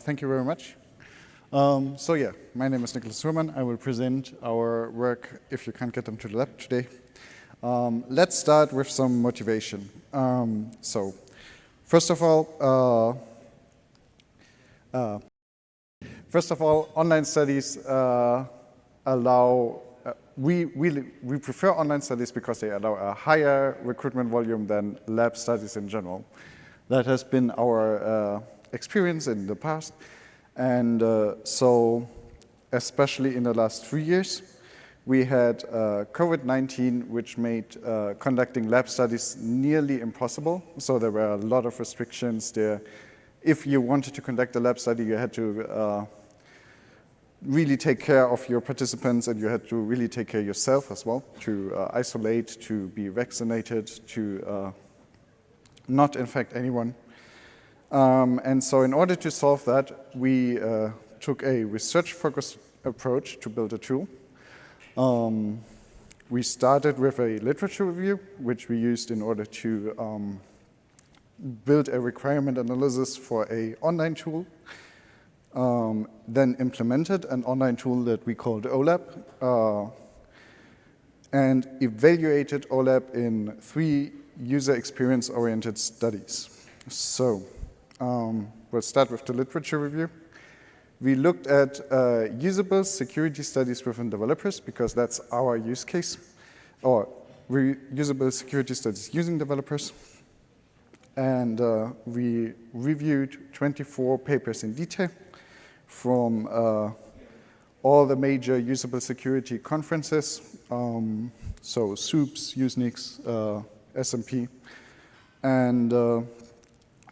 thank you very much. My name is Nicolas Huaman. I will present our work if you can't get them to the lab today. Let's start with some motivation. First of all, online studies allow, we prefer online studies because they allow a higher recruitment volume than lab studies in general. That has been our experience in the past. And so, especially in the last 3 years, we had COVID-19, which made conducting lab studies nearly impossible. So there were a lot of restrictions there. If you wanted to conduct a lab study, you had to really take care of your participants, and you had to really take care of yourself as well, to isolate, to be vaccinated, to not infect anyone. And so in order to solve that, we took a research-focused approach to build a tool. We started with a literature review, which we used in order to build a requirement analysis for an online tool, then implemented an online tool that we called OLab, and evaluated OLab in 3 user experience-oriented studies. So we'll start with the literature review. We looked at usable security studies within developers, because that's our use case, or usable security studies using developers. And we reviewed 24 papers in detail from all the major usable security conferences, so SOUPS, USENIX, SMP, and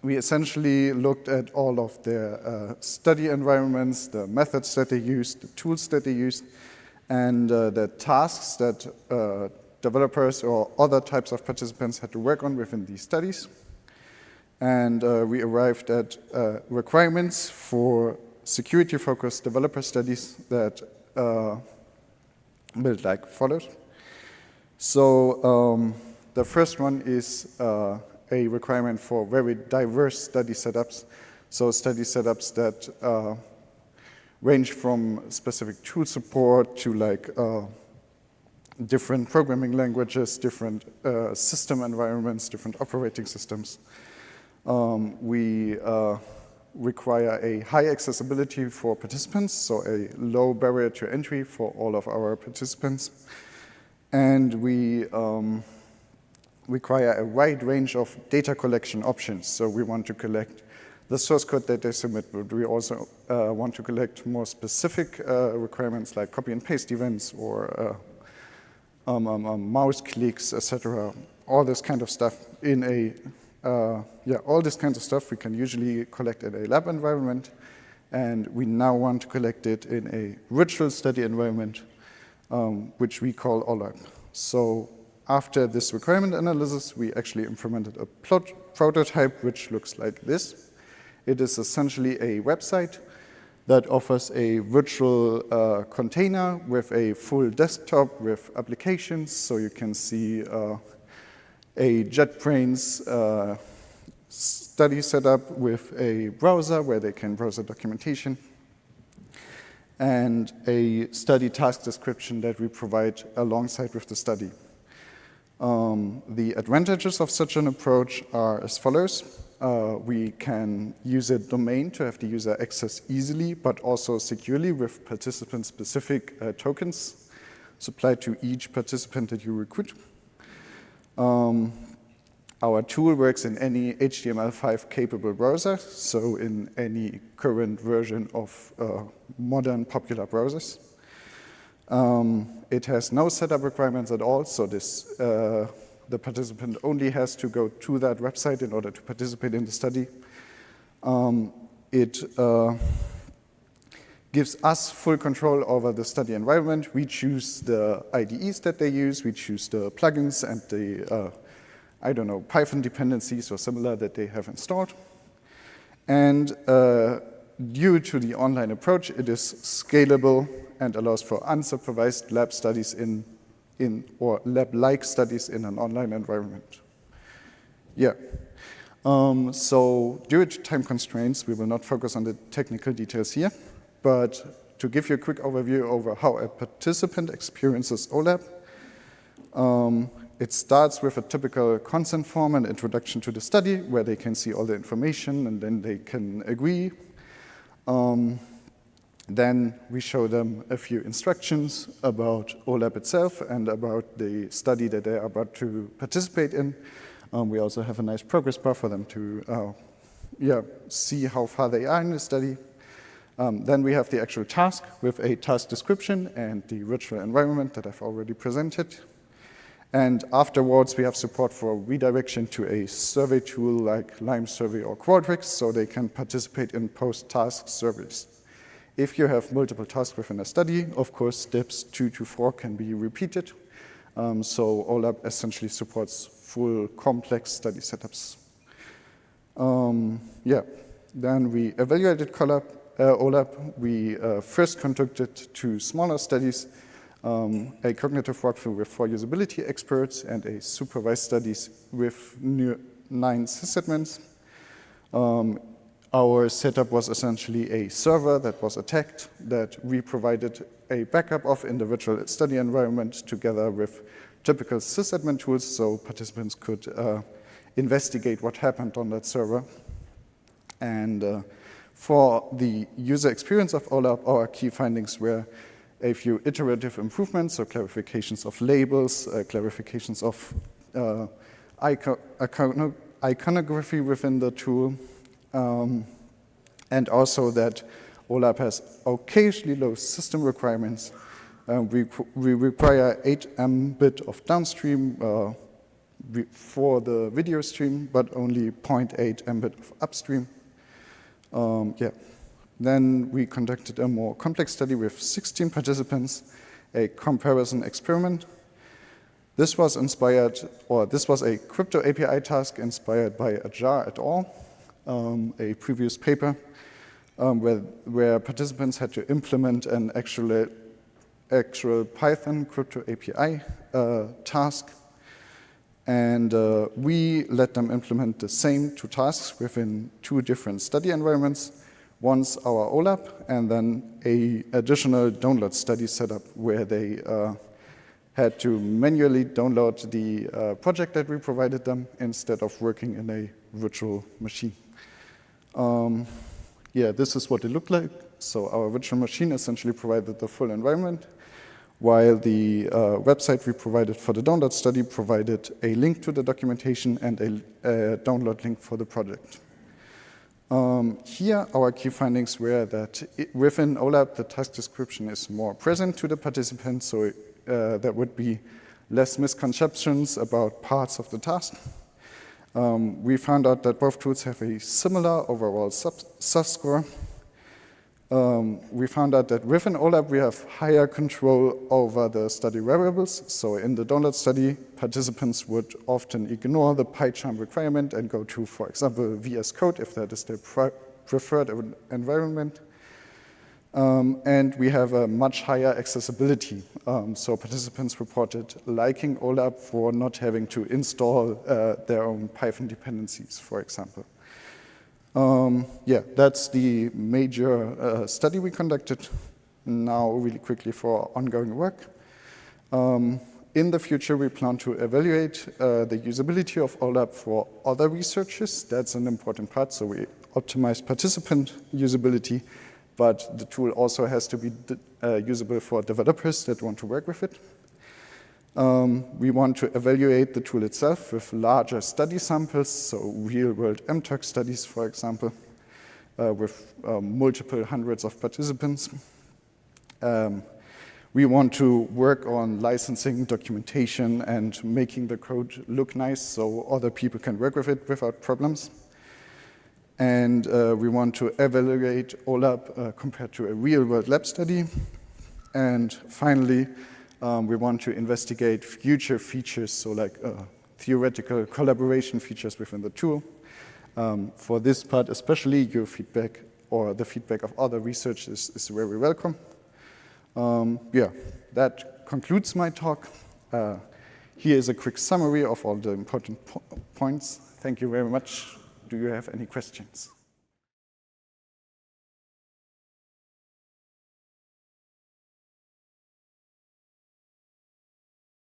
we essentially looked at all of their study environments, the methods that they used, the tools that they used, and the tasks that developers or other types of participants had to work on within these studies. And we arrived at requirements for security-focused developer studies that build like follows. So the first one is a requirement for very diverse study setups. So study setups that range from specific tool support to like different programming languages, different system environments, different operating systems. We require a high accessibility for participants, so a low barrier to entry for all of our participants. And we require a wide range of data collection options. So we want to collect the source code that they submit, but we also want to collect more specific requirements like copy and paste events or mouse clicks, etc. All this kind of stuff in a all this kind of stuff we can usually collect in a lab environment, and we now want to collect it in a virtual study environment, which we call OLab. So after this requirement analysis, we actually implemented a prototype which looks like this. It is essentially a website that offers a virtual container with a full desktop with applications, so you can see a JetBrains study setup with a browser where they can browse the documentation, and a study task description that we provide alongside with the study. The advantages of such an approach are as follows. We can use a domain to have the user access easily, but also securely with participant-specific tokens supplied to each participant that you recruit. Our tool works in any HTML5 capable browser, so in any current version of modern popular browsers. It has no setup requirements at all, so the participant only has to go to that website in order to participate in the study. It gives us full control over the study environment. We choose the IDEs that they use, we choose the plugins and the, Python dependencies or similar that they have installed. And due to the online approach, it is scalable and allows for unsupervised lab studies or lab-like studies in an online environment. Yeah. So due to time constraints, we will not focus on the technical details here, but to give you a quick overview over how a participant experiences OLAP, it starts with a typical consent form and introduction to the study, where they can see all the information and then they can agree. Then we show them a few instructions about OLAP itself and about the study that they are about to participate in. We also have a nice progress bar for them to see how far they are in the study. Then we have the actual task with a task description and the virtual environment that I've already presented. And afterwards, we have support for redirection to a survey tool like Lime Survey or Quadrix, so they can participate in post-task surveys. If you have multiple tasks within a study, of course, steps 2 to 4 can be repeated. So OLAP essentially supports full complex study setups. Then we evaluated OLAP. We first conducted 2 smaller studies, a cognitive walkthrough with 4 usability experts and a supervised studies with 9 sysadmins. Our setup was essentially a server that was attacked that we provided a backup of in the virtual study environment together with typical sysadmin tools so participants could investigate what happened on that server. And for the user experience of OLAP, our key findings were a few iterative improvements, so clarifications of labels, clarifications of iconography within the tool, and also that OLAP has occasionally low system requirements. We require 8 Mbit of downstream for the video stream, but only 0.8 Mbit of upstream. Then we conducted a more complex study with 16 participants, a comparison experiment. This was a crypto API task inspired by Acar et al., a previous paper where participants had to implement an actual Python crypto API task. And we let them implement the same 2 tasks within 2 different study environments. Once our OLAP, and then a additional download study setup where they had to manually download the project that we provided them instead of working in a virtual machine. This is what it looked like. So our virtual machine essentially provided the full environment, while the website we provided for the download study provided a link to the documentation and a download link for the project. Here, our key findings were that within OLAP, the task description is more present to the participants, so there would be less misconceptions about parts of the task. We found out that both tools have a similar overall SOUPS score. We found out that within OLAP, we have higher control over the study variables. So in the download study, participants would often ignore the PyCharm requirement and go to, for example, VS Code if that is their preferred environment. And we have a much higher accessibility. So participants reported liking OLAP for not having to install their own Python dependencies, for example. That's the major study we conducted. Now, really quickly for ongoing work. In the future, we plan to evaluate the usability of OLAP for other researchers. That's an important part. So we optimize participant usability, but the tool also has to be usable for developers that want to work with it. We want to evaluate the tool itself with larger study samples, so real-world mTOC studies, for example, with multiple hundreds of participants. We want to work on licensing, documentation, and making the code look nice so other people can work with it without problems. And we want to evaluate OLAP compared to a real-world lab study. And finally, we want to investigate future features, so like theoretical collaboration features within the tool. For this part, especially your feedback or the feedback of other researchers is very welcome. That concludes my talk. Here is a quick summary of all the important points. Thank you very much. do you have any questions?